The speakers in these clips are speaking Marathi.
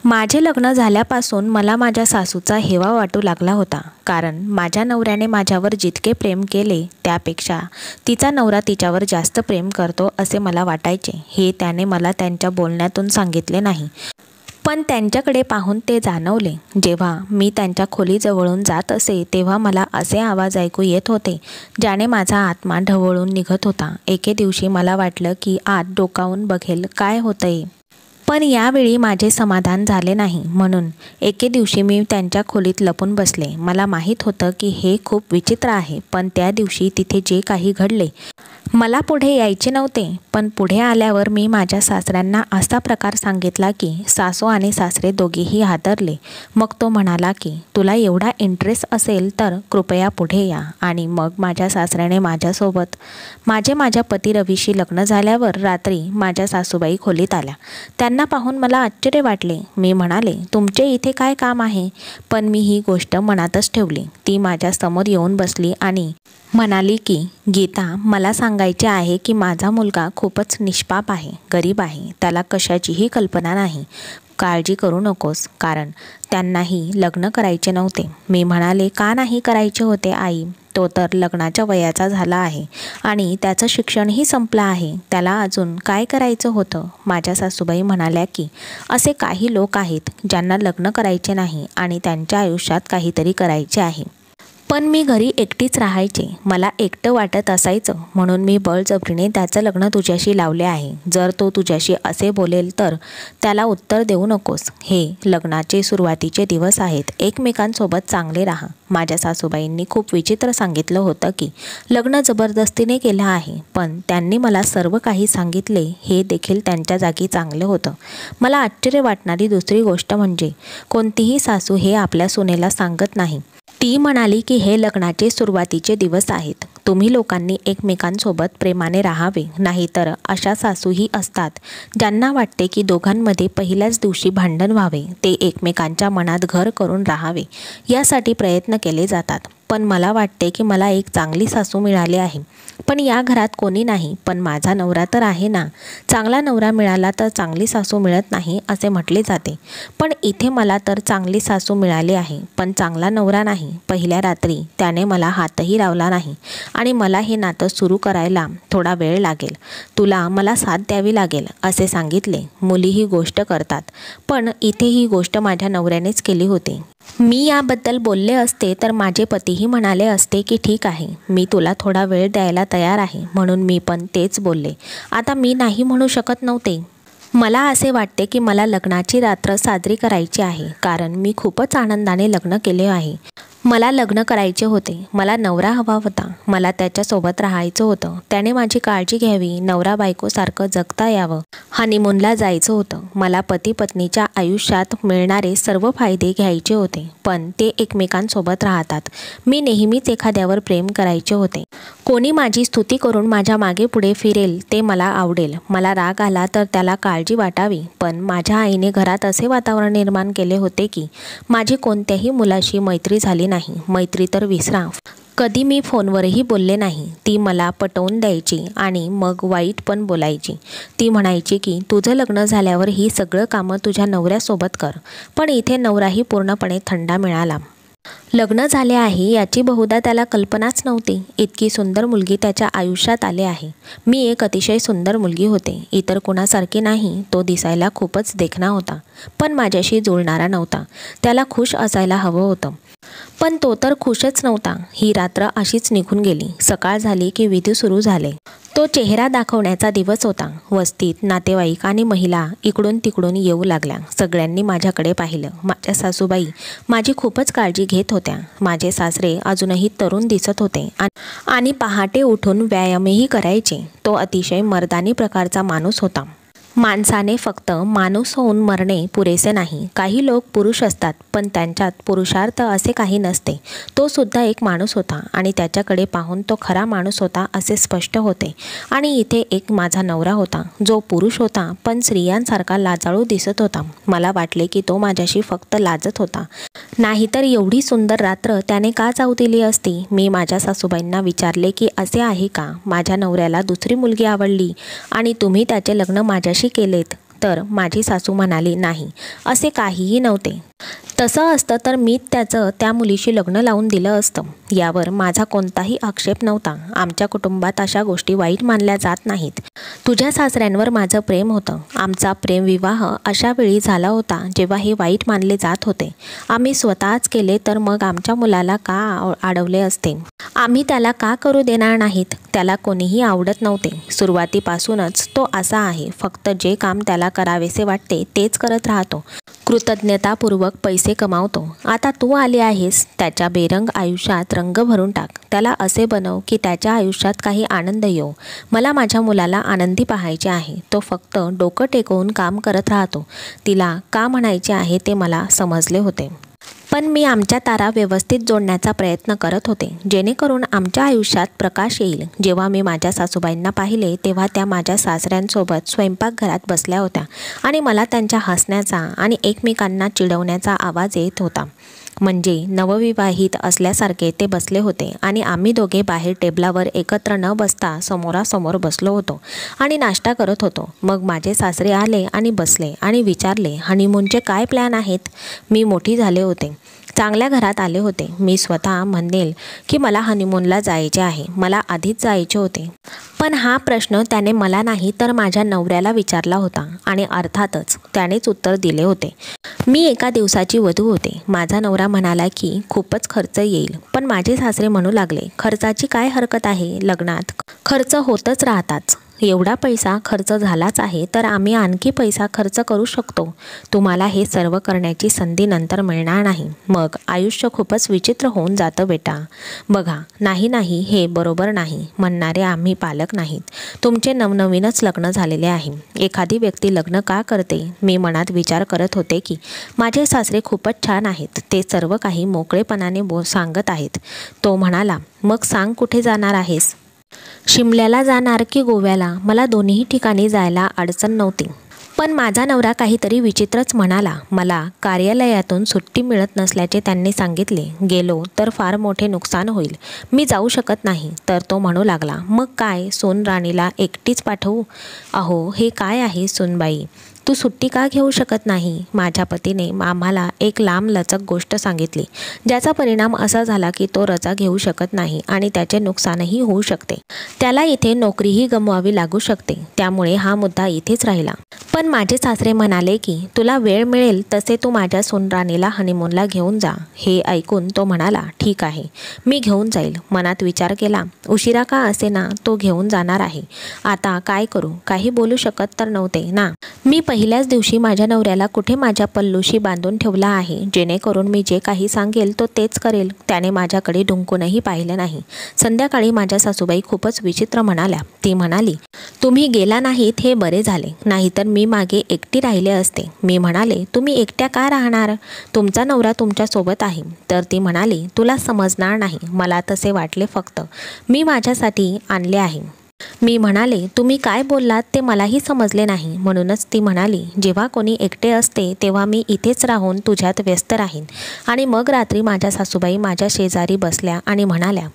माझे लग्न झाल्यापासून मला माझ्या सासूचा हेवा वाटू लागला होता, कारण माझ्या नवऱ्याने माझ्यावर जितके प्रेम केले त्यापेक्षा तिचा नवरा तिच्यावर जास्त प्रेम करतो असे मला वाटायचे. हे त्याने मला त्यांच्या बोलण्यातून सांगितले नाही, पण त्यांच्याकडे पाहून ते जाणवले. जेव्हा मी त्यांच्या खोलीजवळून जात असे तेव्हा मला असे आवाज ऐकू येत होते ज्याने माझा आत्मा ढवळून निघत होता. एके दिवशी मला वाटलं की आत डोकावून बघेल काय होतंय, पण यावेळी माझे समाधान झाले नाही. म्हणून एके दिवशी मी त्यांच्या खोलीत लपून बसले. मला माहीत होतं की हे खूप विचित्र आहे, पण त्या दिवशी तिथे जे काही घडले मला पुढे यायचे नव्हते. पण पुढे आल्यावर मी माझ्या सासऱ्यांना असा प्रकार सांगितला की सासू आणि सासरे दोघेही हादरले. मग तो म्हणाला की तुला एवढा इंटरेस्ट असेल तर कृपया पुढे या. आणि मग माझ्या सासऱ्याने माझ्यासोबत माझ्या पती रवीशी लग्न झाल्यावर रात्री माझ्या सासूबाई खोलीत आल्या. त्यांना पाहून मला आश्चर्य वाटले. मी म्हणाले, तुमचे इथे काय काम आहे? पण मी ही गोष्ट मनातच ठेवली. ती माझ्या समोर येऊन बसली आणि म्हणाली की गीता, मला सांगायचे आहे की माझा मुलगा खूपच निष्पाप आहे, गरीब आहे, त्याला कशाचीही कल्पना नाही. काळजी करू नकोस. कारण त्यांनाही लग्न करायचे नव्हते. मी म्हणाले, का नाही करायचे होते आई? तो तर लग्नाच्या वयाचा झाला आहे आणि त्याचं शिक्षणही संपलं आहे, त्याला अजून काय करायचं होतं? माझ्या सासूबाई म्हणाल्या की असे काही लोक आहेत ज्यांना लग्न करायचे नाही आणि त्यांच्या आयुष्यात काहीतरी करायचे आहे. पण मी घरी एकटीच राहायचे. मला एकटं वाटत असायचं, म्हणून मी बळजबरीने त्याचं लग्न तुझ्याशी लावले आहे. जर तो तुझ्याशी असे बोलेल तर त्याला उत्तर देऊ नकोस. हे लग्नाचे सुरुवातीचे दिवस आहेत, एकमेकांसोबत चांगले राहा. माझ्या सासूबाईंनी खूप विचित्र सांगितलं होतं की लग्न जबरदस्तीने केलं आहे, पण त्यांनी मला सर्व काही सांगितले हे देखील त्यांच्या जागी चांगले होतं. मला आश्चर्य वाटणारी दुसरी गोष्ट म्हणजे कोणतीही सासू हे आपल्या सुनेला सांगत नाही. ती म्हणाली की हे लग्नाचे सुरुवातीचे दिवस आहेत, तुम्ही लोकांनी एकमेकांसोबत प्रेमाने राहावे. नाहीतर अशा सासूही असतात ज्यांना वाटते की दोघांमध्ये पहिल्याच दिवशी भांडण व्हावे, ते एकमेकांच्या मनात घर करून राहावे यासाठी प्रयत्न केले जातात. पण मला वाटते की मला एक चांगली सासू मिळाली आहे. पण या घरात कोणी नाही, पण माझा नवरा तर आहे ना. चांगला नवरा मिळाला तर चांगली सासू मिळत नाही असे म्हटले जाते, पण इथे मला तर चांगली सासू मिळाली आहे, पण चांगला नवरा नाही. पहिल्या रात्री त्याने मला हातही लावला नाही आणि मला हे नातं सुरू करायला थोडा वेळ लागेल, तुला मला साथ द्यावी लागेल असे सांगितले. मुली ही गोष्ट करतात, पण इथे ही गोष्ट माझ्या नवऱ्यानेच केली होती. मी याबद्दल बोलले असते तर माझे पतीही म्हणाले असते की ठीक आहे, मी तुला थोडा वेळ द्यायला तयार आहे, म्हणून मी पण तेच बोलले. आता मी नाही म्हणू शकत नव्हते. मला असे वाटते की मला लग्नाची रात्र साजरी करायची आहे, कारण मी खूपच आनंदाने लग्न केले आहे. मला लग्न करायचे होते, मला नवरा हवा होता, मला त्याच्यासोबत राहायचं होतं, त्याने माझी काळजी घ्यावी, नवरा बायकोसारखं जगता यावं, हनीमूनला जायचं होतं. मला पती पत्नीच्या आयुष्यात मिळणारे सर्व फायदे घ्यायचे होते, पण ते एकमेकांसोबत राहतात. मी नेहमीच एखाद्यावर प्रेम करायचे होते. कोणी माझी स्तुती करून माझ्या मागे पुढे फिरेल ते मला आवडेल. मला राग आला तर त्याला काळजी वाटावी. पण माझ्या आईने घरात असे वातावरण निर्माण केले होते की माझी कोणत्याही मुलाशी मैत्री झाली नाही. मैत्री तर विसरा, कधी मी फोनवरही बोलले नाही. ती मला पटवून द्यायची आणि मग वाईट पण बोलायची. ती म्हणायची की तुझं लग्न झाल्यावर ही सगळं कामं तुझ्या नवऱ्यासोबत कर. पण इथे नवराही पूर्णपणे थंडा मिळाला. लग्न झाले आहे याची बहुधा त्याला कल्पनाच नव्हती. इतकी सुंदर मुलगी त्याच्या आयुष्यात आले आहे. मी एक अतिशय सुंदर मुलगी होते, इतर कुणासारखी नाही. तो दिसायला खूपच देखणा होता, पण माझ्याशी जुळणारा नव्हता. त्याला खुश असायला हवं होतं, पण तो तर खुशच नव्हता. ही रात्र अशीच निघून गेली. सकाळ झाली की विधी सुरू झाले. तो चेहरा दाखवण्याचा दिवस होता. वस्तीत नातेवाईक आणि महिला इकडून तिकडून येऊ लागल्या. सगळ्यांनी माझ्याकडे पाहिलं. माझ्या सासूबाई माझी खूपच काळजी घेत होत्या. माझे सासरे अजूनही तरुण दिसत होते आणि पहाटे उठून व्यायामही करायचे. तो अतिशय मर्दानी प्रकारचा माणूस होता. माणसाने फक्त माणूस होऊन मरणे पुरेसे नाही. काही लोक पुरुष असतात, पण त्यांच्यात पुरुषार्थ असे काही नसते. तो सुद्धा एक माणूस होता आणि त्याच्याकडे पाहून तो खरा माणूस होता असे स्पष्ट होते. आणि इथे एक माझा नवरा होता, जो पुरुष होता पण स्त्रियांसारखा लाजाळू दिसत होता. मला वाटले की तो माझ्याशी फक्त लाजत होता, नाहीतर एवढी सुंदर रात्र त्याने का जाऊ दिली असती. मी माझ्या सासूबाईंना विचारले की असे आहे का, माझ्या नवऱ्याला दुसरी मुलगी आवडली आणि तुम्ही त्याचे लग्न माझ्याशी केलेत. तर माझी सासू म्हणाली, नाही, असे काहीही नव्हते. तसं असतं तर मी त्याचं त्या मुलीशी लग्न लावून दिलं असतं. यावर माझा कोणताही आक्षेप नव्हता. आमच्या कुटुंबात अशा गोष्टी वाईट मानल्या जात नाहीत. तुझ्या सासऱ्यांवर माझं प्रेम होतं. आमचा प्रेमविवाह अशा वेळी झाला होता जेव्हा हे वाईट मानले जात होते. आम्ही स्वतःच केले तर मग आमच्या मुलाला का अडवले असते? आम्ही त्याला का करू देणार नाहीत? त्याला कोणीही आवडत नव्हते. सुरुवातीपासूनच तो असा आहे. फक्त जे काम त्याला करावेसे वाटते तेच करत राहतो. कृतज्ञतापूर्वक पैसे कमावतो. आता तू आली आहेस, त्याच्या बेरंग आयुष्यात रंग भरून टाक. त्याला असे बनव की त्याच्या आयुष्यात काही आनंद येऊ. मला माझ्या मुलाला आनंदी पाहायचे आहे. तो फक्त डोकं टेकवून काम करत राहतो. तिला का म्हणायचे आहे ते मला समजले होते. पण मी आमच्या तारा व्यवस्थित जोडण्याचा प्रयत्न करत होते, जेणेकरून आमच्या आयुष्यात प्रकाश येईल. जेव्हा मी माझ्या सासूबाईंना पाहिले तेव्हा त्या माझ्या सासऱ्यांसोबत स्वयंपाकघरात बसल्या होत्या आणि मला त्यांच्या हसण्याचा आणि एकमेकांना चिडवण्याचा आवाज येत होता. म्हणजे नवविवाहित असल्यासारखे ते बसले होते आणि आम्ही दोघे बाहेर टेबलावर एकत्र न बसता समोरासमोर बसलो होतो आणि नाश्ता करत होतो. मग माझे सासरे आले आणि बसले आणि विचारले, हनीमूनचे काय प्लॅन आहेत? मी मोठी झाले होते, चांगल्या घरात आले होते. मी स्वतः म्हणेल की मला हनीमूनला जायचे आहे. मला आधीच जायचे होते. पण हा प्रश्न त्याने मला नाही तर माझ्या नवऱ्याला विचारला होता आणि अर्थातच त्यानेच उत्तर दिले होते. मी एका दिवसाची वधू होते. माझा नवरा म्हणाला की खूपच खर्च येईल. पण माझे सासरे म्हणू लागले, खर्चाची काय हरकत आहे? लग्नात खर्च होतच राहतात. एवढा पैसा खर्च झालाच आहे तर आम्ही आणखी पैसा खर्च करू शकतो. तुम्हाला हे सर्व करण्याची संधी नंतर मिळणार नाही. मग आयुष्य खूपच विचित्र होऊन जातं बेटा. बघा, नाही नाही, हे बरोबर नाही म्हणणारे आम्ही पालक नाहीत. तुमचे नवनवीनच लग्न झालेले आहे. एखादी व्यक्ती लग्न का करते? मी मनात विचार करत होते की माझे सासरे खूपच छान आहेत. ते सर्व काही मोकळेपणाने सांगत आहेत. तो म्हणाला, मग सांग कुठे जाणार आहेस? शिमल्याला जाणार की गोव्याला? मला दोन्ही ठिकाणी जायला अडचण नव्हती. पण माझा नवरा काहीतरी विचित्रच म्हणाला. मला कार्यालयातून सुट्टी मिळत नसल्याचे त्यांनी सांगितले. गेलो तर फार मोठे नुकसान होईल. मी जाऊ शकत नाही. तर तो म्हणू लागला, मग काय, सून राणीला एकटीच पाठवू? अहो, हे काय आहे सूनबाई, तू सुट्टी का घेऊ शकत नाही? माझ्या पतीने आम्हाला एक लांबलचक गोष्ट सांगितली, ज्याचा परिणाम असा झाला की तो रजा घेऊ शकत नाही आणि त्याचे नुकसानही होऊ शकते. त्याला इथे नोकरीही गमवावी लागू शकते. त्यामुळे हा मुद्दा इथेच राहिला. पण माझे सासरे म्हणाले की तुला वेळ मिळेल तसे तू माझ्या सूनराणीला हनीमूनला घेऊन जा. हे ऐकून तो म्हणाला, ठीक आहे, मी घेऊन जाईल. मनात विचार केला, उशिरा का असेना तो घेऊन जाणार आहे. आता काय करू? काही बोलू शकत तर नव्हते ना. मी पहिल्याच दिवशी माझ्या नवऱ्याला कुठे माझ्या पल्लूशी बांधून ठेवला आहे, जेणेकरून मी जे काही सांगेल तो तेच करेल. त्याने माझ्याकडे ढुंकूनही पाहिलं नाही. संध्याकाळी माझ्या सासूबाई खूपच विचित्र म्हणाल्या. ती म्हणाली, तुम्ही गेला नाहीत हे बरे झाले, नाहीतर मी मागे एकटी राहिले असते. मी म्हणाले, तुम्ही एकट्या का राहणार? तुमचा नवरा तुमच्या सोबत आहे. तर ती म्हणाली, तुला समजणार नाही. मला तसे वाटले, फक्त मी माझ्यासाठी आणले आहे. मी म्हणाले, तुम्ही काय बोललात ते मलाही समजले नाही. म्हणूनच ती म्हणाली, जेव्हा कोणी एकटे असते तेव्हा मी इथेच राहून तुझ्यात व्यस्त राहीन. आणि मग रात्री माझ्या सासूबाई माझ्या शेजारी बसल्या आणि म्हणाल्या,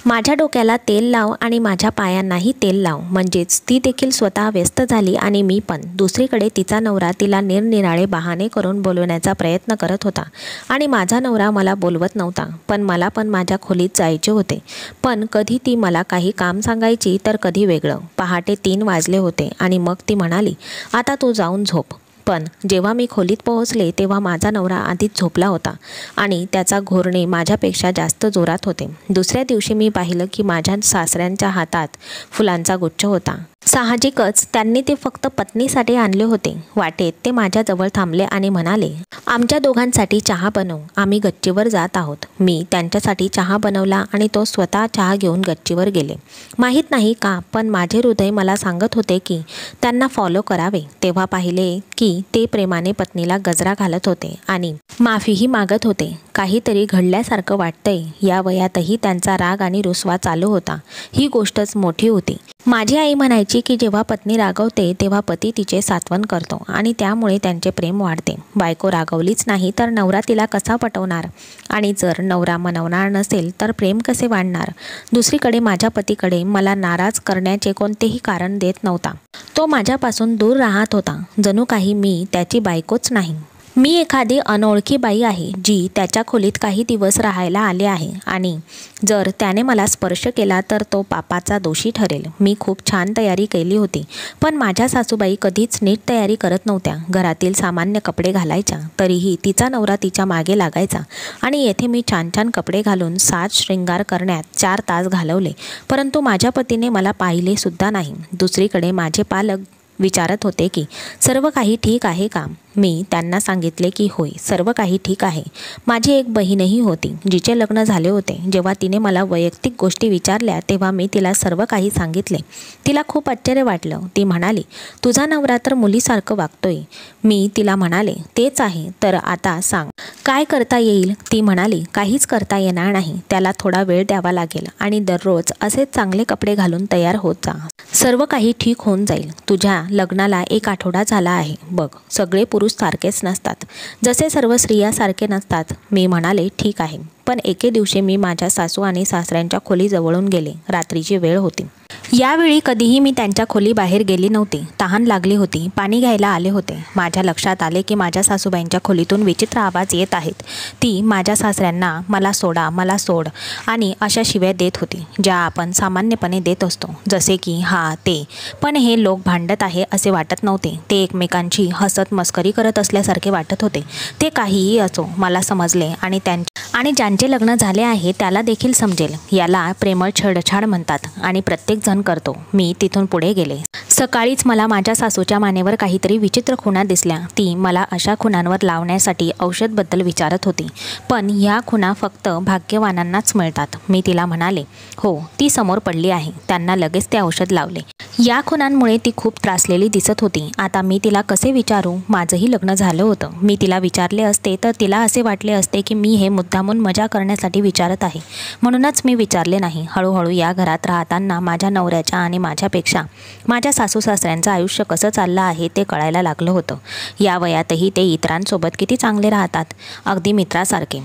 माझ्या डोक्याला तेल लाव आणि माझ्या पायांनाही तेल लाव. म्हणजेच ती देखील स्वतः व्यस्त झाली आणि मी पण. दुसरीकडे तिचा नवरा तिला निरनिराळे बहाणे करून बोलवण्याचा प्रयत्न करत होता आणि माझा नवरा मला बोलवत नव्हता. पण मला पण माझ्या खोलीत जायचे होते. पण कधी ती मला काही काम सांगायची तर कधी वेगळं. पहाटे 3 वाजले होते आणि मग ती म्हणाली, आता तू जाऊन झोप. पण जेव्हा मी खोलीत पोहोचले तेव्हा माझा नवरा आधीच झोपला होता आणि त्याचा घोरणे माझ्यापेक्षा जास्त जोरात होते. दुसऱ्या दिवशी मी पाहिलं की माझ्या सासऱ्यांच्या हातात फुलांचा गुच्छ होता. साहजिकच त्यांनी ते फक्त पत्नीसाठी आणले होते. वाटेत ते माझ्याजवळ थांबले आणि म्हणाले, आमच्या दोघांसाठी चहा बनव, आम्ही गच्चीवर जात आहोत. मी त्यांच्यासाठी चहा बनवला आणि तो स्वतः चहा घेऊन गच्चीवर गेले. माहीत नाही का, पण माझे हृदय मला सांगत होते की त्यांना फॉलो करावे. तेव्हा पाहिले की ते प्रेमाने पत्नीला गजरा घालत होते आणि माफीही मागत होते. काहीतरी घडल्यासारखं वाटतंय. या वयातही त्यांचा राग आणि रुसवा चालू होता. ही गोष्टच मोठी होती. माझी आई म्हणायची की जेव्हा पत्नी रागवते तेव्हा पती तिचे सांत्वन करतो आणि त्यामुळे त्यांचे प्रेम वाढते. बायको रागवलीच नाही तर नवरा तिला कसा पटवणार? आणि जर नवरा मनवणार नसेल तर प्रेम कसे वाढणार? दुसरीकडे माझ्या पतीकडे मला नाराज करण्याचे कोणतेही कारण देत नव्हता. तो माझ्यापासून दूर राहत होता, जणू काही मी त्याची बायकोच नाही. मी एखादी अनोळखी बाई आहे जी त्याच्या खोलीत काही दिवस राहायला आले आहे आणि जर त्याने मला स्पर्श केला तर तो पापाचा दोषी ठरेल. मी खूप छान तयारी केली होती, पण माझ्या सासूबाई कधीच नीट तयारी करत नव्हत्या. घरातील सामान्य कपडे घालायच्या तरीही तिचा नवरा तिच्या मागे लागायचा आणि येथे मी छान छान कपडे घालून साज श्रृंगार करण्यात 4 तास घालवले, परंतु माझ्या पतीने मला पाहिले सुद्धा नाही. दुसरीकडे माझे पालक विचारत होते की सर्व काही ठीक आहे का? मी त्यांना सांगितले की होय, सर्व काही ठीक आहे. माझी एक बहीणही होती जिचे लग्न झाले होते. जेव्हा तिने मला वैयक्तिक गोष्टी विचारल्या तेव्हा मी तिला सर्व काही सांगितले. तिला खूप आश्चर्य वाटलं. ती म्हणाली, तुझा नवरा तर मुलीसारखं वागतोय. मी तिला म्हणाले, तेच आहे, तर आता सांग काय करता येईल? ती म्हणाली, काहीच करता येणार नाही. त्याला थोडा वेळ द्यावा लागेल आणि दररोज असेच चांगले कपडे घालून तयार होत जा. सर्व काही ठीक होऊन जाईल. तुझ्या लग्नाला 1 आठवडा झाला आहे. बघ, सगळे पुरुष सारखेच नसतात, जसे सर्व स्त्रिया सारखे नसतात. मी म्हणाले, ठीक आहे. पण एके दिवशी मी माझ्या सासू आणि सासऱ्यांच्या खोलीजवळून गेले. रात्रीची वेळ होती. यावेळी कधीही मी त्यांच्या खोलीबाहेर गेली नव्हती. तहान लागली होती. पाणी घ्यायला आले होते. माझ्या लक्षात आले की माझ्या सासूबाईंच्या खोलीतून विचित्र आवाज येत आहेत. ती माझ्या सासऱ्यांना मला सोडा, मला सोड आणि अशा शिव्या देत होती, ज्या आपण सामान्यपणे देत असतो, जसे की हा ते. पण हे लोक भांडत आहे असे वाटत नव्हते. ते एकमेकांची हसत मस्करी करत असल्यासारखे वाटत होते. ते काहीही असो, मला समजले आणि ज्यांचे लग्न झाले आहे त्याला देखील समजेल. याला प्रेमळ छेडछाड म्हणतात आणि प्रत्येक जण करतो. मी तिथून पुढे गेले. सकाळीच मला माझ्या सासूच्या मानेवर काहीतरी विचित्र खुणा दिसल्या. ती मला अशा खुणांवर लावण्यासाठी औषधबद्दल विचारत होती, पण ह्या खुणा फक्त भाग्यवानांनाच मिळतात. मी तिला म्हणाले, हो, ती समोर पडली आहे. त्यांना लगेच ते औषध लावले. या खुणांमुळे ती खूप त्रासलेली दिसत होती. आता मी तिला कसे विचारू? माझंही लग्न झालं होतं. मी तिला विचारले असते तर तिला असे वाटले असते की मी हे मुद्दामून मजा करण्यासाठी विचारत आहे, म्हणूनच मी विचारले नाही. हळूहळू या घरात राहताना माझ्या नवऱ्याच्या आणि माझ्यापेक्षा माझ्या सासू सासऱ्यांचं आयुष्य कसं चाललं आहे ते कळायला लागलं होतं. या वयातही ते इतरांसोबत किती चांगले राहतात, अगदी मित्रासारखे.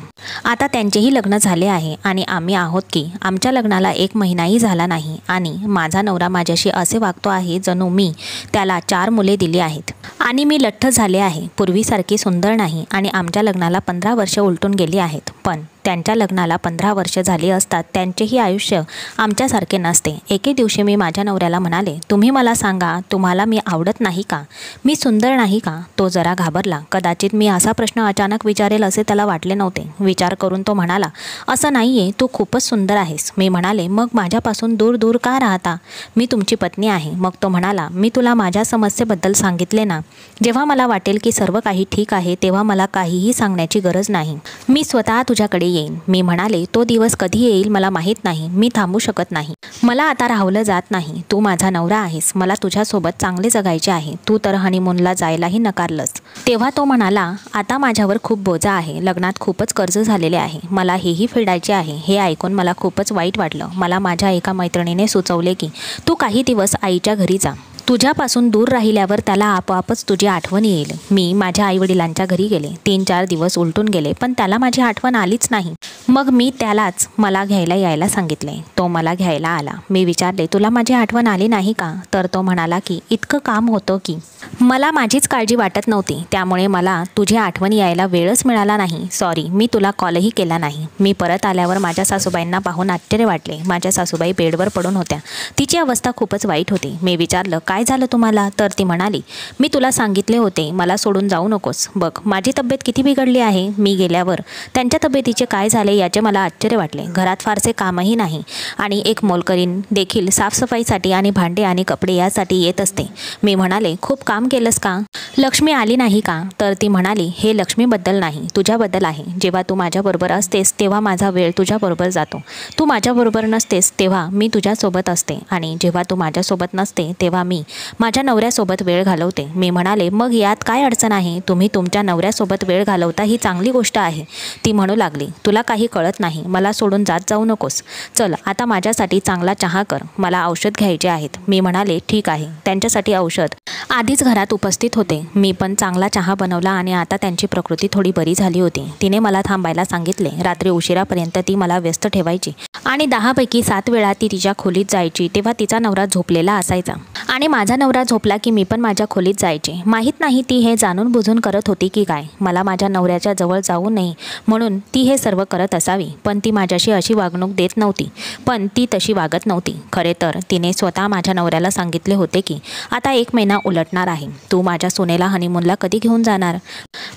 आता त्यांचेही लग्न झाले आहे आणि आम्ही आहोत की आमच्या लग्नाला 1 महिनाही झाला नाही आणि माझा नवरा माझ्याशी असे वागतो आहे जणू मी त्याला 4 मुले दिली आहेत आणि मी लठ्ठ झाले आहे. पूर्वीसारखी सुंदर नाही आणि आमच्या लग्नाला 15 वर्ष उलटून गेली आहेत. पण त्यांच्या लग्नाला 15 वर्ष झाली असतात. त्यांचेही आयुष्य आमच्यासारखे नसते. एके दिवशी मी माझ्या नवऱ्याला म्हणाले, तुम्ही मला सांगा, तुम्हाला मी आवडत नाही का? मी सुंदर नाही का? तो जरा घाबरला. कदाचित मी असा प्रश्न अचानक विचारेल असे त्याला वाटले नव्हते. विचार करून तो म्हणाला, असं नाहीये, तू खूपच सुंदर आहेस. मी म्हणाले, मग माझ्यापासून दूर दूर का राहता? मी तुमची पत्नी आहे. मग तो म्हणाला, मी तुला माझ्या समस्येबद्दल सांगितले ना. जेव्हा मला वाटेल की सर्व काही ठीक आहे तेव्हा मला काहीही सांगण्याची गरज नाही. मी स्वतः तुझ्याकडे येईन. मी म्हणाले, तो दिवस कधी येईल मला माहीत नाही. मी थांबू शकत नाही. मला आता राहवलं जात नाही. तू माझा नवरा आहेस. मला तुझ्यासोबत चांगले जगायचे आहे. तू तर हनीमूनला जायलाही नकारलंस. तेव्हा तो म्हणाला, आता माझ्यावर खूप बोजा आहे. लग्नात खूपच कर्ज झालेले आहे. मला हेही फेडायचे आहे. हे ऐकून मला खूपच वाईट वाटलं. मला माझ्या एका मैत्रिणीने सुचवले की तू काही दिवस आईच्या घरी जा. तुझ्यापासून दूर राहिल्यावर त्याला आपोआपच तुझी आठवण येईल. मी माझ्या आईवडिलांच्या घरी गेले. 3-4 दिवस उलटून गेले, पण त्याला माझी आठवण आलीच नाही. मग मी त्यालाच मला घ्यायला यायला सांगितले. तो मला घ्यायला आला. मी विचारले, तुला माझी आठवण आली नाही का? तर तो म्हणाला की इतकं काम होतं की मला माझीच काळजी वाटत नव्हती, त्यामुळे मला तुझी आठवण यायला वेळच मिळाला नाही. सॉरी, मी तुला कॉलही केला नाही. मी परत आल्यावर माझ्या सासूबाईंना पाहून आश्चर्य वाटले. माझ्या सासूबाई बेडवर पडून होत्या. तिची अवस्था खूपच वाईट होती. मी विचारलं, काय झालं तुम्हाला? तर ती म्हणाली, मी तुला सांगितले होते मला सोडून जाऊ नकोस. बघ माझी तब्येत किती बिघडली आहे. मी गेल्यावर त्यांच्या तब्येतीचे काय झाले याचे मला आश्चर्य वाटले. घरात फारसे कामही नाही आणि एक मोलकरीण देखील साफसफाईसाठी आणि भांडे आणि कपडे यासाठी येत असते. मी म्हणाले, खूप काम केलंस का? लक्ष्मी आली नाही का? तर ती म्हणाली, हे लक्ष्मीबद्दल नाही, तुझ्याबद्दल आहे. जेव्हा तू माझ्याबरोबर असतेस तेव्हा माझा वेळ तुझ्याबरोबर जातो. तू माझ्याबरोबर नसतेस तेव्हा मी तुझ्यासोबत असते आणि जेव्हा तू माझ्यासोबत नसते तेव्हा मी माझ्या नवऱ्यासोबत वेळ घालवते. मी म्हणाले, मग यात काय अडचण आहे? तुम्ही तुमच्या नवऱ्यासोबत वेळ घालवता ही चांगली गोष्ट आहे. ती म्हणू लागली, तुला काही कळत नाही. मला सोडून जाऊ नकोस. चल आता माझ्यासाठी चांगला चहा कर. मला औषध घ्यायचे आहेत. मी म्हणाले, ठीक आहे. त्यांच्यासाठी औषध आधीच घरात उपस्थित होते. मी पण चांगला चहा बनवला आणि आता त्यांची प्रकृती थोडी बरी झाली होती. तिने मला थांबायला सांगितले. रात्री उशिरापर्यंत ती मला व्यस्त ठेवायची आणि 10 पैकी 7 वेळा ती तिच्या खोलीत जायची तेव्हा तिचा नवरा झोपलेला असायचा आणि माझा नवरा झोपला की मी पण माझ्या खोलीत जायचे. माहीत नाही ती हे जाणून बुजून करत होती की काय. मला माझ्या नवऱ्याच्या जवळ जाऊ नये म्हणून ती हे सर्व करत असावी. पण ती माझ्याशी अशी वागणूक देत नव्हती. पण ती तशी वागत नव्हती. खरे तर तिने स्वतः माझ्या नवऱ्याला सांगितले होते की आता 1 महिना उलटणार आहे. तू माझ्या सुनेला हनीमूनला कधी घेऊन जाणार?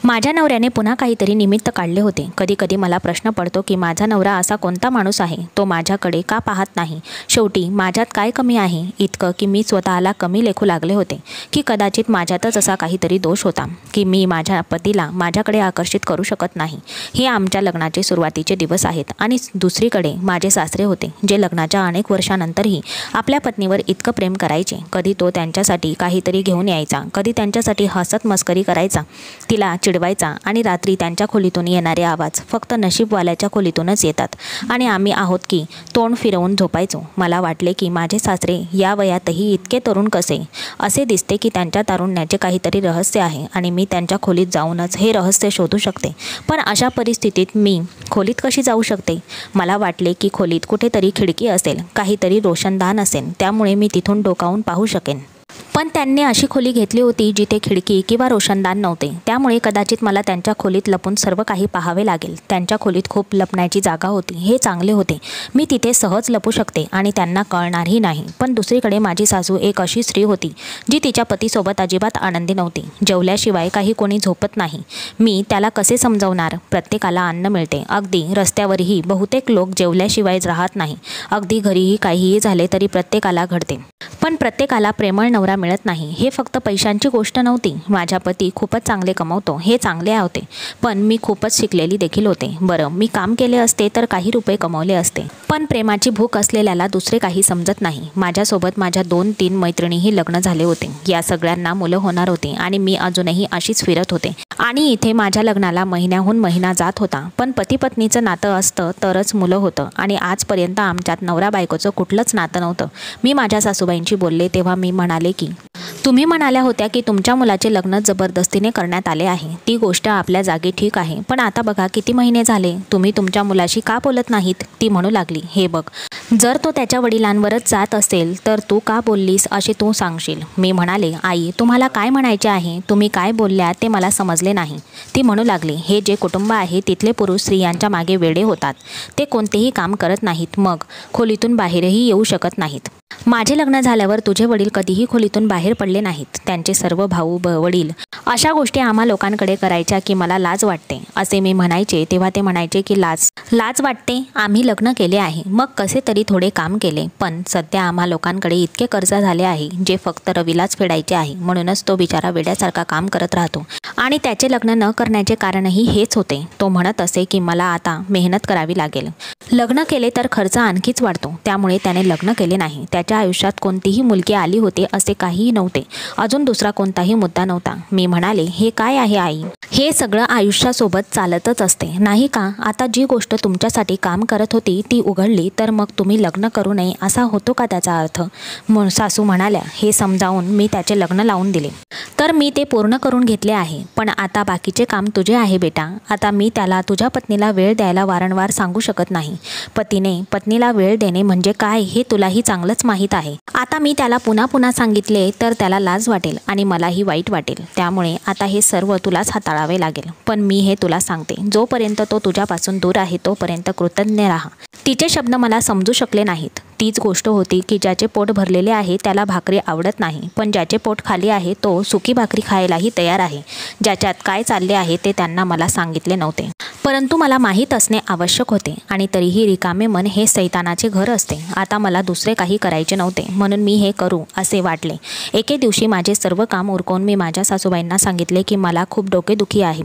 माझ्या नवऱ्याने पुन्हा काहीतरी निमित्त काढले होते. कधी कधी मला प्रश्न पडतो की माझा नवरा असा कोणता माणूस आहे? तो माझ्याकडे का पाहत नाही? शेवटी माझ्यात काय कमी आहे? इतकं की मी स्वतःला कमी लेखू लागले होते की कदाचित माझ्यातच असा काहीतरी दोष होता की मी माझ्या पतीला माझ्याकडे आकर्षित करू शकत नाही. हे आमच्या लग्नाचे सुरुवातीचे दिवस आहेत. आणि दुसरीकडे माझे सासरे होते जे लग्नाच्या अनेक वर्षानंतरही आपल्या पत्नीवर इतकं प्रेम करायचे. कधी तो त्यांच्यासाठी काहीतरी घेऊन यायचा, कधी त्यांच्यासाठी हसत मस्करी करायचा, तिला चिडवायचा आणि रात्री त्यांच्या खोलीतून येणारे आवाज फक्त नशीबवाल्याच्या खोलीतूनच येतात आणि आम्ही आहोत की तोंड फिरवून झोपायचो. मला वाटले की माझे सासरे या वयातही इतके तरुण कसे? असे दिसते की त्यांच्या तारुण्याचे काहीतरी रहस्य आहे आणि मी त्यांच्या खोलीत जाऊनच हे रहस्य शोधू शकते. पण अशा परिस्थितीत मी खोलीत कशी जाऊ शकते? मला वाटले की खोलीत कुठेतरी खिडकी असेल, काहीतरी रोशनदान असेल, त्यामुळे मी तिथून डोकावून पाहू शकेन. पण त्यांनी अशी खोली घेतली होती जिथे खिडकी किंवा रोशनदान नव्हते. त्यामुळे कदाचित मला त्यांच्या खोलीत लपून सर्व काही पाहावे लागेल. त्यांच्या खोलीत खूप लपण्याची जागा होती. हे चांगले होते. मी तिथे सहज लपू शकते आणि त्यांना कळणारही नाही. पण दुसरीकडे माझी सासू एक अशी स्त्री होती जी तिच्या पतीसोबत अजिबात आनंदी नव्हती. जेवल्याशिवाय काही कोणी झोपत नाही. मी त्याला कसे समजावणार? प्रत्येकाला अन्न मिळते. अगदी रस्त्यावरही बहुतेक लोक जेवल्याशिवाय राहत नाही. अगदी घरीही काहीही झाले तरी प्रत्येकाला घडते. पण प्रत्येकाला प्रेमळ नवरा मिळत नाही. हे फक्त पैशांची गोष्ट नव्हती. माझा पती खूपच चांगले कमवतो हे चांगले होते. पण मी खूपच शिकलेली देखील होते. बरं, मी काम केले असते तर काही रुपये कमवले असते. पण प्रेमाची भूक असलेल्याला दुसरे काही समजत नाही. माझ्यासोबत माझ्या 2-3 मैत्रिणीही लग्न झाले होते. या सगळ्यांना मुलं होणार होती आणि मी अजूनही अशीच फिरत होते. आणि इथे माझ्या लग्नाला महिन्याहून महिना जात होता. पण पती पत्नीचं नातं असतं तरच मुलं होतं आणि आजपर्यंत आमच्यात नवरा बायकोचं कुठलंच नातं नव्हतं. मी माझ्या सासूबाईंशी बोलले तेव्हा मी म्हणाले की तुम्ही म्हणाल्या होत्या की तुमच्या मुलाचे लग्न जबरदस्तीने करण्यात आले आहे. ती गोष्ट आपल्या जागी ठीक आहे. पण आता बघा किती महिने झाले. तुम्ही तुमच्या मुलाशी का बोलत नाहीत? ती म्हणू लागली, हे बघ, जर तो त्याच्या वडिलांवरच जात असेल तर तू का बोललीस असे तू सांगशील. मी म्हणाले, आई, तुम्हाला काय म्हणायचे आहे? तुम्ही काय बोलल्या ते मला समजले नाही. ती म्हणू लागली, हे जे कुटुंब आहे तिथले पुरुष स्त्रियांच्या मागे वेडे होतात. ते कोणतेही काम करत नाहीत, मग खोलीतून बाहेरही येऊ शकत नाहीत. माझे लग्न झाल्यावर तुझे वडील कधीही खोलीतून बाहेर पडले नाहीत. त्यांचे सर्व भाऊ वडील अशा गोष्टी आम्हा लोकांकडे करायच्या की मला लाज वाटते असे मी म्हणायचे तेव्हा ते म्हणायचे की लाज वाटते? आम्ही लग्न केले आहे, मग कसे तरी थोडे काम केले. पण सध्या आम्हा लोकांकडे इतके कर्ज झाले आहे जे फक्त रवीलाच फेडायचे आहे. म्हणूनच तो बिचारा वेड्यासारखा काम करत राहतो आणि त्याचे लग्न न करण्याचे कारणही हेच होते. तो म्हणत असे की मला आता मेहनत करावी लागेल. लग्न केले तर खर्च आणखीच वाढतो. त्यामुळे त्याने लग्न केले नाही. त्याच्या आयुष्यात कोणतीही मुलगी आली होती असे काहीही नव्हते. अजून दुसरा कोणताही मुद्दा नव्हता. मी म्हणाले, हे काय आहे आई? हे सगळं आयुष्यासोबत चालतच असते नाही का? आता जी गोष्ट तुमच्यासाठी काम करत होती ती उघडली तर मग तुम्ही लग्न करू नये असा होतो का त्याचा अर्थ? सासू म्हणाल्या. हे समजावून मी त्याचे लग्न लावून दिले. तर मी ते पूर्ण करून घेतले आहे. पण आता बाकीचे काम तुझे आहे बेटा. आता मी त्याला तुझ्या पत्नीला वेळ द्यायला वारंवार सांगू शकत नाही. पतीने पत्नीला वेळ देणे म्हणजे काय हे तुलाही चांगलंच माहीत आहे. आता मी त्याला पुन्हा पुन्हा सांगितले तर त्याला लाज वाटेल आणि मलाही वाईट वाटेल. त्यामुळे आता हे सर्व तुलाच हाताळावे लागेल. पण मी हे तुला सांगते, जोपर्यंत तो तुझ्यापासून दूर आहे तोपर्यंत कृतज्ञ राहा. तिचे शब्द मला समजू शकले नाहीत. तीच गोष्ट होती की ज्याचे पोट भरलेले आहे त्याला भाकरी आवडत नाही. पण ज्याचे पोट खाली आहे तो सुकी भाकरी खायलाही तयार आहे. ज्याच्यात काय चालले आहे ते त्यांना मला सांगितले नव्हते. परंतु मला माहीत असणे आवश्यक होते आणि तरीही रिकामे मन हे सैतानाचे घर असते. आता मला दुसरे काही करायचे नव्हते म्हणून मी हे करू असे वाटले. एके दिवशी माझे सर्व काम उरकून मी माझ्या सासूबाईंना सांगितले की मला खूप डोकेदुखी आहे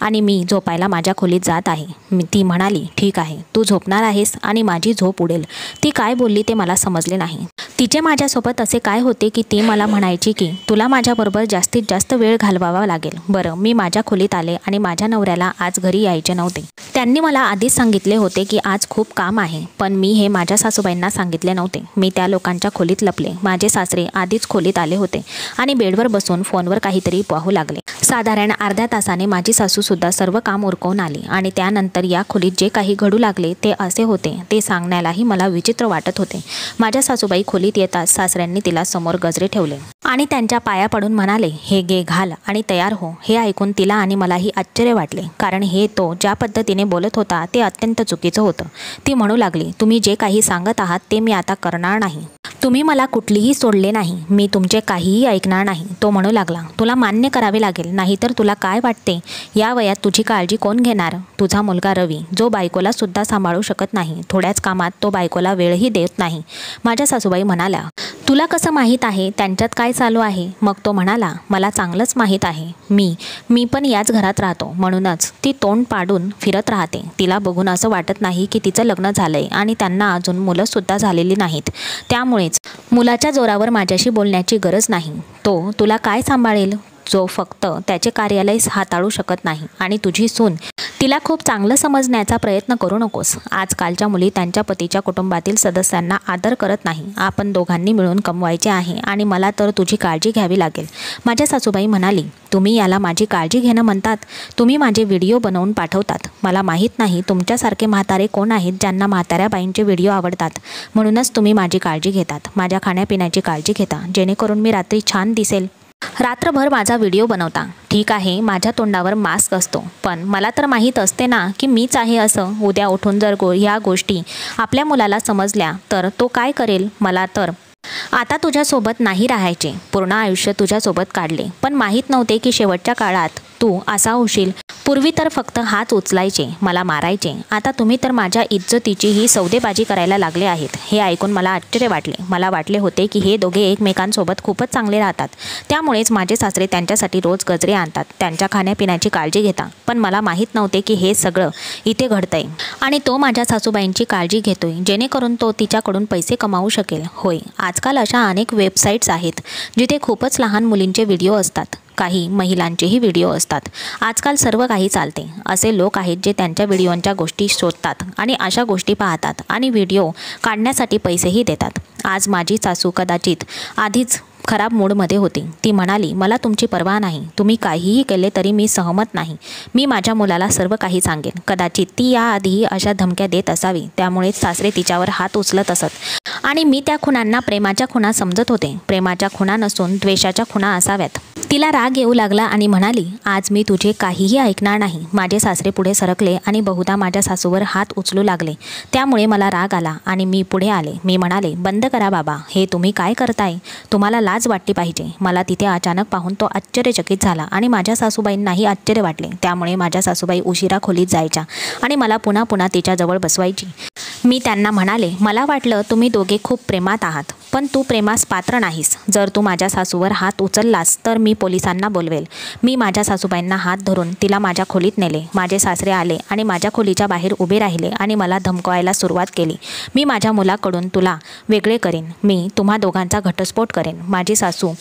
आणि मी झोपायला माझ्या खोलीत जात आहे. ती म्हणाली, ठीक आहे, तू झोपणार आहेस आणि माझी झोप उडेल. ती काय बोलली ते मला समजले नाही. तिचे माझ्यासोबत असे काय होते की ती मला म्हणायची की तुला माझ्याबरोबर जास्तीत जास्त वेळ घालवावा लागेल. बरं, मी माझ्या खोलीत आले आणि माझ्या नवऱ्याला आज घरी यायचे नव्हते. त्यांनी मला आधीच सांगितले होते की आज खूप काम आहे, पण मी हे माझ्या सासूबाईंना सांगितले नव्हते. मी त्या लोकांच्या खोलीत लपले. माझे सासरे आधीच खोलीत आले होते आणि बेडवर बसून फोनवर काहीतरी पाहू लागले. साधारण अर्ध्या तासाने माझी सासूसुद्धा सर्व काम उरकवून आली आणि त्यानंतर या खोलीत जे काही घडू लागले ते असे होते ते सांगण्यालाही मला विचित्र वाटत होते. माझ्या सासूबाई खोलीत येताच सासऱ्यांनी तिला समोर गजरे ठेवले आणि त्यांच्या पाया पडून म्हणाले, हे गे घाल आणि तयार हो. हे ऐकून तिला आणि मलाही आश्चर्य वाटले, कारण हे तो ज्या पद्धतीने बोलत होता ते अत्यंत चुकीचं होतं. ती म्हणू लागली, तुम्ही जे काही सांगत आहात ते मी आता करणार नाही. तुम्ही मला कुठलीही सोडले नाही. मी तुमचे काहीही ऐकणार नाही. तो म्हणू लागला, तुला मान्य करावे लागेल, नाहीतर तुला काय वाटते या वयात तुझी काळजी कोण घेणार? तुझा मुलगा रवी, जो बायकोला सुद्धा सांभाळू शकत नाही. थोड्याच कामात तो बायकोला वेळही देत नाही. माझ्या सासूबाई म्हणाल्या, तुला कसं माहीत आहे त्यांच्यात काय चालू आहे? मग तो म्हणाला, मला चांगलंच माहीत आहे. मी पण याच घरात राहतो, म्हणूनच ती तोंड पाडून फिरत राहते. तिला बघून असं वाटत नाही की तिचं लग्न झालंय आणि त्यांना अजून मुलंसुद्धा झालेली नाहीत. त्यामुळेच मुलाच्या जोरावर माझ्याशी बोलण्याची गरज नाही. तो तुला काय सांभाळेल, जो फक्त त्याचे कार्यालय हाताळू शकत नाही. आणि तुझी सून, तिला खूप चांगलं समजण्याचा प्रयत्न करू नकोस. आजकालच्या मुली त्यांच्या पतीच्या कुटुंबातील सदस्यांना आदर करत नाही. आपण दोघांनी मिळून कमवायचे आहे आणि मला तर तुझी काळजी घ्यावी लागेल. माझ्या सासूबाई म्हणाली, तुम्ही याला माझी काळजी घेणं म्हणतात? तुम्ही माझे व्हिडिओ बनवून पाठवतात. मला माहीत नाही तुमच्यासारखे म्हातारे कोण आहेत ज्यांना म्हाताऱ्या बाईंचे व्हिडिओ आवडतात. म्हणूनच तुम्ही माझी काळजी घेतात. माझ्या खाण्यापिण्याची काळजी घेता, जेणेकरून मी रात्री छान दिसेल. रात्रभर माझा व्हिडिओ बनवता. ठीक आहे, माझ्या तोंडावर मास्क असतो, पण मला तर माहीत असते ना की मीच आहे असं. उद्या उठून जर ह्या गोष्टी आपल्या मुलाला समजल्या तर तो काय करेल? मला तर आता तुझ्यासोबत नाही राहायचे. पूर्ण आयुष्य तुझ्यासोबत काढले, पण माहीत नव्हते की शेवटच्या काळात तू असा होशील. पूर्वी तर फक्त हात उचलायचे, मला मारायचे. आता तुम्ही तर माझ्या इज्जतीची ही सौदेबाजी करायला लागले आहेत. हे ऐकून मला आश्चर्य वाटले. मला वाटले होते की हे दोघे एकमेकांसोबत खूपच चांगले राहतात. त्यामुळेच माझे सासरे त्यांच्यासाठी रोज गजरे आणतात, त्यांच्या खाण्यापिण्याची काळजी घेतात. पण मला माहीत नव्हते की हे सगळं इथे घडतंय आणि तो माझ्या सासूबाईंची काळजी घेतोय, जेणेकरून तो तिच्याकडून पैसे कमावू शकेल. होय, आजकाल अशा अनेक वेबसाईट्स आहेत जिथे खूपच लहान मुलींचे व्हिडिओ असतात. काही महिलांचेही व्हिडिओ असतात. आजकाल सर्व काही चालते. असे लोक आहेत जे त्यांच्या व्हिडिओंच्या गोष्टी शोधतात आणि अशा गोष्टी पाहतात आणि व्हिडिओ काढण्यासाठी पैसेही देतात. आज माझी सासू कदाचित आधीच खराब मूडमध्ये होती. ती म्हणाली, मला तुमची पर्वा नाही. तुम्ही काहीही केले तरी मी सहमत नाही. मी माझ्या मुलाला सर्व काही सांगेन. कदाचित ती याआधीही अशा धमक्या देत असावी, त्यामुळेच सासरे तिच्यावर हात उचलत असत आणि मी त्या खुणांना प्रेमाच्या खुणा समजत होते. प्रेमाच्या खुणा नसून द्वेषाच्या खुणा असाव्यात. तिला राग येऊ लागला आणि म्हणाली, आज मी तुझे काहीही ऐकणार नाही. माझे सासरे पुढे सरकले आणि बहुधा माझ्या सासूवर हात उचलू लागले. त्यामुळे मला राग आला आणि मी पुढे आले. मी म्हणाले, बंद करा बाबा, हे तुम्ही काय करताय? तुम्हाला लाज वाटली पाहिजे. मला तिथे अचानक पाहून तो आश्चर्यचकित झाला आणि माझ्या सासूबाईंनाही आश्चर्य वाटले. त्यामुळे माझ्या सासूबाई उशिरा खोलीत जायच्या आणि मला पुन्हा पुन्हा तिच्याजवळ बसवायची. मी त्यांना म्हणाले, मला वाटलं तुम्ही दोघे खूप प्रेमात आहात, पण तू प्रेमास पात्र नाहीस. जर तू माझ्या सासूवर हात उचललास तर मी पोलिसांना बोलवेल. मी माझ्या सासूबाईंना हात धरून तिला माझ्या खोलीत नेले. माझे सासरे आले आणि माझ्या खोलीच्या बाहेर उभे राहिले आणि मला धमकवायला सुरुवात केली. मी माझ्या मुलाकडून तुला वेगळे करेन. मी तुम्हा दोघांचा घटस्फोट करेन. माझी सासू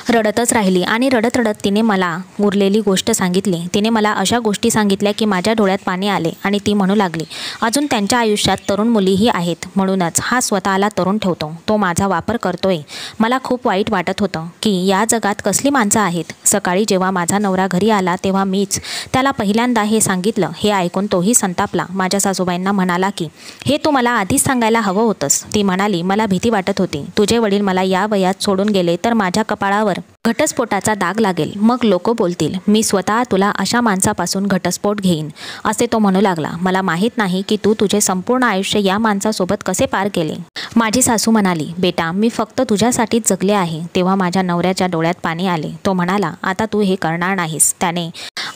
रडतच राहिली आणि रडत रडत तिने मला उरलेली गोष्ट सांगितली. तिने मला अशा गोष्टी सांगितल्या की माझ्या डोळ्यात पाणी आले आणि ती म्हणू लागली, अजून त्यांच्या आयुष्यात तरुण मुलीही आहेत, म्हणूनच हा स्वतःला तरुण ठेवतो. तो माझा वापर करतोय. मला खूप वाईट वाटत होतं की या जगात कसली माणसं आहेत. सकाळी जेव्हा माझा नवरा घरी आला तेव्हा मीच त्याला पहिल्यांदा हे सांगितलं. हे ऐकून तोही संतापला. माझ्या सासूबाईंना म्हणाला की हे तू मला आधीच सांगायला हवं होतंस. ती म्हणाली, मला भीती वाटत होती. तुझे वडील मला या वयात सोडून गेले तर माझ्या कपाळावर घटस्फोटाचा दाग लागेल. मग लोक बोलतील, मी स्वतः तुला अशा माणसापासून घटस्फोट घेईन, असे तो म्हणू लागला. मला माहीत नाही की तू तुझे संपूर्ण आयुष्य या माणसासोबत कसे पार केले. माझी सासू म्हणाली, बेटा, मी फक्त तुझ्यासाठीच जगले आहे. तेव्हा माझ्या नवऱ्याच्या डोळ्यात पाणी आले. तो म्हणाला, आता तू हे करणार नाहीस. त्याने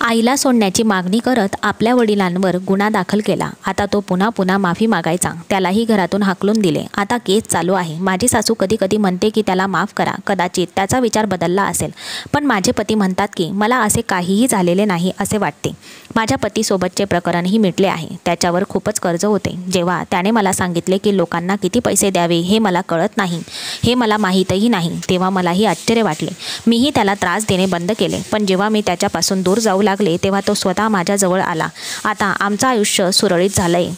आईला सोडण्याची मागणी करत आपल्या वडिलांवर गुन्हा दाखल केला। आता तो पुन्हा पुन्हा माफी मागायचा। त्यालाही घरातून हाकलून दिले। आता केस चालू आहे। माझी सासू कधी कधी म्हणते की त्याला माफ करा, कदाचित त्याचा विचार बदलला असेल, पण माझे पती म्हणतात की मला असे काहीही झालेले नाही असे वाटते। माझ्या पतीसोबतचे प्रकरणही मिटले आहे। त्याच्यावर खूपच कर्ज होते। जेव्हा त्याने मला सांगितले की लोकांना किती पैसे द्यावे हे मला कळत नाही, हे मला माहीतही नाही, तेव्हा मलाही आश्चर्य वाटले। मीही त्याला त्रास देणे बंद केले, पण जेव्हा मी त्याच्यापासून दूर जाऊ लागले तेव्हा तो स्वतः माझ्याजवळ आला। आता आमचं आयुष्य सुरळीत झालंय,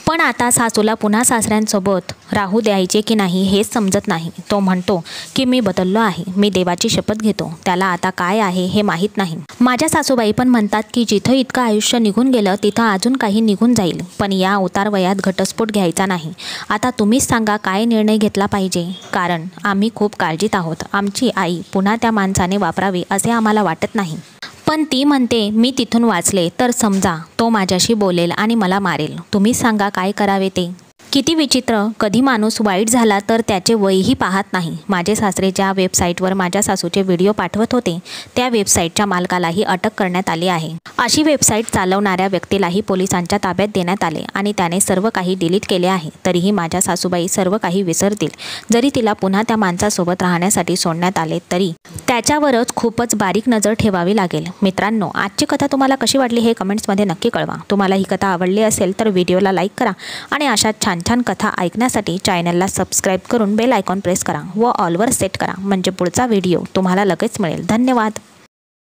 पण आता सासूला पुन्हा सासऱ्यांसोबत राहू द्यायचे की नाही हेच समजत नाही। तो म्हणतो की मी बदललो आहे, मी देवाची शपथ घेतो, त्याला आता काय आहे हे माहीत नाही। माझ्या सासूबाई पण म्हणतात की जिथं इतकं आयुष्य निघून गेलं तिथं अजून काही निघून जाईल, पण या उतार वयात घटस्फोट घ्यायचा नाही। आता तुम्हीच सांगा काय निर्णय घेतला पाहिजे, कारण आम्ही खूप काळजीत आहोत। आमची आई पुन्हा त्या माणसाने वापरावी असे आम्हाला वाटत नाही, पण ती म्हणते मी तिथून वाचले तर समजा तो माझ्याशी बोलेल आणि मला मारेल। तुम्ही सांगा काय करावे ते। किती विचित्र, कधी माणूस वाईट झाला तर त्याचे वयही पाहत नाही। माझे सासरे ज्या वेबसाईटवर माझ्या सासूचे व्हिडिओ पाठवत होते त्या वेबसाईटच्या मालकालाही अटक करण्यात आली आहे। अशी वेबसाईट चालवणाऱ्या व्यक्तीलाही पोलिसांच्या ताब्यात देण्यात आले आणि त्याने सर्व काही डिलीट केले आहे। तरीही माझ्या सासूबाई सर्व काही विसरतील। जरी तिला पुन्हा त्या माणसासोबत राहण्यासाठी सोडण्यात आले तरी त्याच्यावरच खूपच बारीक नजर ठेवावी लागेल। मित्रांनो, आजची कथा तुम्हाला कशी वाटली हे कमेंट्समध्ये नक्की कळवा। तुम्हाला ही कथा आवडली असेल तर व्हिडिओला लाईक करा आणि अशा छान छान कथा ऐकण्यासाठी चॅनलला सबस्क्राईब करून बेल आयकॉन प्रेस करा व ऑलवर सेट करा, म्हणजे पुढचा व्हिडिओ तुम्हाला लगेच मिळेल। धन्यवाद।